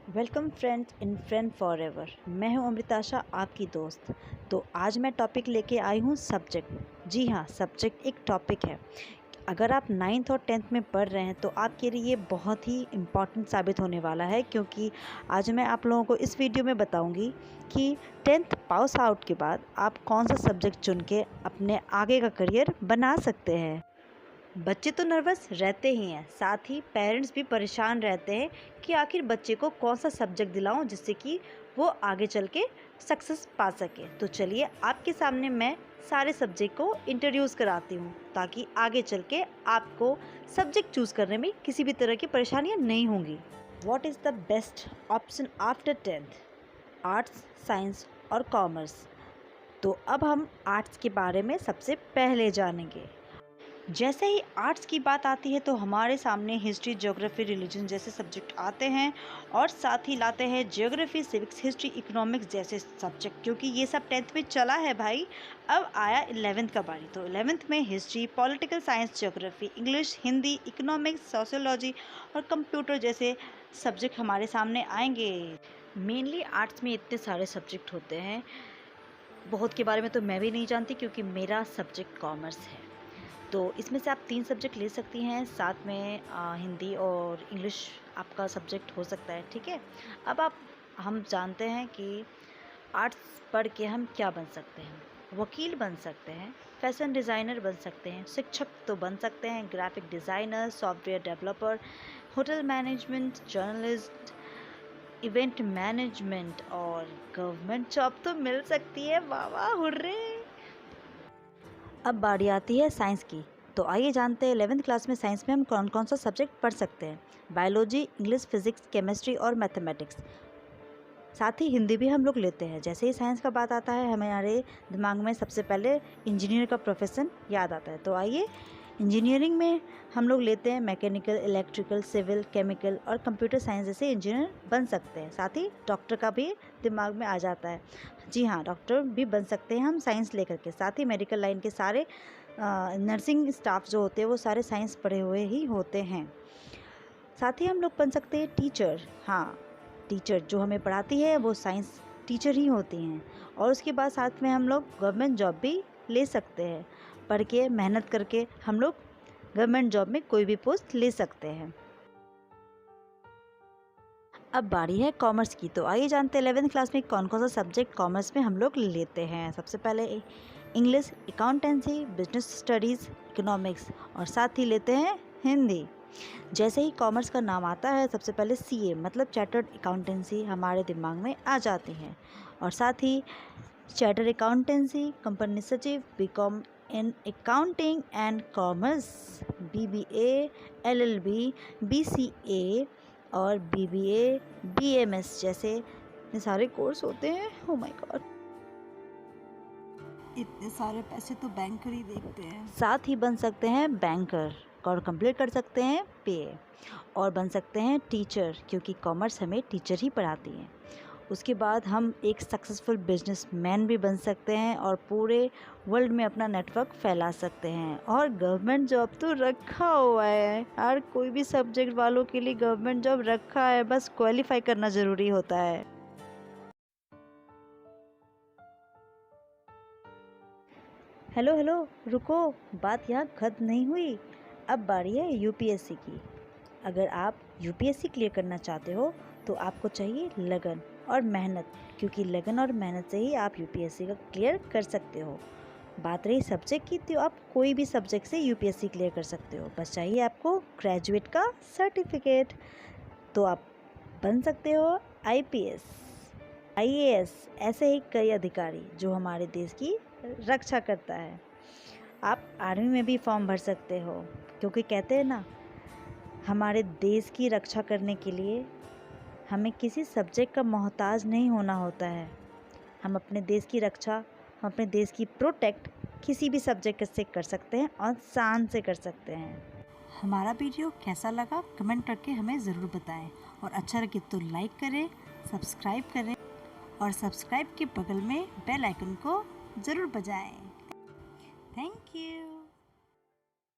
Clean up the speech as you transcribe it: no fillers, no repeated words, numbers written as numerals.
Welcome friends in friend for ever. मैं हूं अमृताशा, आपकी दोस्त। तो आज मैं टॉपिक लेके आई हूं सब्जेक्ट। जी हाँ, सब्जेक्ट एक टॉपिक है। अगर आप 9th और 10th में पढ़ रहे हैं तो आपके लिए ये बहुत ही इम्पॉर्टेंट साबित होने वाला है, क्योंकि आज मैं आप लोगों को इस वीडियो में बताऊंगी कि 10th पास आउट के बाद आप कौन सा सब्जेक्ट चुन के अपने आगे का करियर बना सकते हैं। बच्चे तो नर्वस रहते ही हैं, साथ ही पेरेंट्स भी परेशान रहते हैं कि आखिर बच्चे को कौन सा सब्जेक्ट दिलाऊं जिससे कि वो आगे चल के सक्सेस पा सके। तो चलिए आपके सामने मैं सारे सब्जेक्ट को इंट्रोड्यूस कराती हूँ, ताकि आगे चल के आपको सब्जेक्ट चूज़ करने में किसी भी तरह की परेशानियाँ नहीं होंगी। What is the best option after 10th? Arts, science और कॉमर्स। तो अब हम आर्ट्स के बारे में सबसे पहले जानेंगे। जैसे ही आर्ट्स की बात आती है तो हमारे सामने हिस्ट्री, ज्योग्राफी, रिलीजन जैसे सब्जेक्ट आते हैं, और साथ ही लाते हैं ज्योग्राफी, सिविक्स, हिस्ट्री, इकोनॉमिक्स जैसे सब्जेक्ट, क्योंकि ये सब 10th में चला है भाई। अब आया 11th का बारी। तो 11th में history, political science, geography, English, Hindi, economics, sociology और कंप्यूटर जैसे सब्जेक्ट हमारे सामने आएंगे। मेनली आर्ट्स में इतने सारे सब्जेक्ट होते हैं, बहुत के बारे में तो मैं भी नहीं जानती, क्योंकि मेरा सब्जेक्ट कॉमर्स है। तो इसमें से आप 3 सब्जेक्ट ले सकती हैं, साथ में हिंदी और इंग्लिश आपका सब्जेक्ट हो सकता है, ठीक है। अब हम जानते हैं कि आर्ट्स पढ़ के हम क्या बन सकते हैं। वकील बन सकते हैं, फैशन डिज़ाइनर बन सकते हैं, शिक्षक तो बन सकते हैं, graphic designer, software developer, hotel management, journalist, event management और गवर्नमेंट जॉब तो मिल सकती है। वाह वाह, हुर्रे। अब बारी आती है साइंस की। तो आइए जानते हैं 11th क्लास में साइंस में हम कौन कौन सा सब्जेक्ट पढ़ सकते हैं। बायोलॉजी, इंग्लिश, फिजिक्स, केमिस्ट्री और मैथमेटिक्स। साथ ही हिंदी भी हम लोग लेते हैं। जैसे ही साइंस का बात आता है, हमारे दिमाग में सबसे पहले इंजीनियर का प्रोफेशन याद आता है। तो आइए, इंजीनियरिंग में हम लोग लेते हैं मैकेनिकल, इलेक्ट्रिकल, सिविल, केमिकल और कंप्यूटर साइंस जैसे इंजीनियर बन सकते हैं। साथ ही डॉक्टर का भी दिमाग में आ जाता है। जी हाँ, डॉक्टर भी बन सकते हैं हम साइंस लेकर के। साथ ही मेडिकल लाइन के सारे नर्सिंग स्टाफ जो होते हैं वो सारे साइंस पढ़े हुए ही होते हैं। साथ ही हम लोग बन सकते हैं टीचर। हाँ, टीचर जो हमें पढ़ाती है वो साइंस टीचर ही होती हैं। और उसके बाद साथ में हम लोग गवर्नमेंट जॉब भी ले सकते हैं। पढ़ के मेहनत करके हम लोग गवर्नमेंट जॉब में कोई भी पोस्ट ले सकते हैं। अब बारी है कॉमर्स की। तो आइए जानते हैं 11th क्लास में कौन कौन सा सब्जेक्ट कॉमर्स में हम लोग लेते हैं। सबसे पहले English, accountancy, business studies, economics और साथ ही लेते हैं हिंदी। जैसे ही कॉमर्स का नाम आता है, सबसे पहले सीए मतलब चार्टर्ड अकाउंटेंसी हमारे दिमाग में आ जाती है। और साथ ही चार्टर्ड अकाउंटेंसी, कंपनी सचिव, BCom in accounting and commerce, BBA, LLB, BCA और बीबीए, बीएमएस जैसे इतने सारे कोर्स होते हैं। ओ माय गॉड, इतने सारे पैसे तो बैंकर ही देखते हैं। साथ ही बन सकते हैं बैंकर और कंप्लीट कर सकते हैं पीए, और बन सकते हैं टीचर, क्योंकि कॉमर्स हमें टीचर ही पढ़ाती है। उसके बाद हम एक सक्सेसफुल बिजनेसमैन भी बन सकते हैं और पूरे वर्ल्ड में अपना नेटवर्क फैला सकते हैं। और गवर्नमेंट जॉब तो रखा हुआ है, हर कोई भी सब्जेक्ट वालों के लिए गवर्नमेंट जॉब रखा है, बस क्वालिफाई करना ज़रूरी होता है। हेलो हेलो, रुको, बात यहाँ खत्म नहीं हुई। अब बारी है यूपीएससी की। अगर आप यूपीएससी क्लियर करना चाहते हो तो आपको चाहिए लगन और मेहनत, क्योंकि लगन और मेहनत से ही आप यूपीएससी का क्लियर कर सकते हो। बात रही सब्जेक्ट की, तो आप कोई भी सब्जेक्ट से यूपीएससी क्लियर कर सकते हो, बस चाहिए आपको ग्रेजुएट का सर्टिफिकेट। तो आप बन सकते हो आईपीएस, आईएएस, ऐसे ही कई अधिकारी जो हमारे देश की रक्षा करता है। आप आर्मी में भी फॉर्म भर सकते हो, क्योंकि कहते हैं ना, हमारे देश की रक्षा करने के लिए हमें किसी सब्जेक्ट का मोहताज नहीं होना होता है। हम अपने देश की रक्षा, हम अपने देश की प्रोटेक्ट किसी भी सब्जेक्ट से कर सकते हैं और शान से कर सकते हैं। हमारा वीडियो कैसा लगा कमेंट करके हमें ज़रूर बताएं, और अच्छा लगे तो लाइक करें, सब्सक्राइब करें, और सब्सक्राइब के बगल में बेल आइकन को ज़रूर बजाएं। Thank you.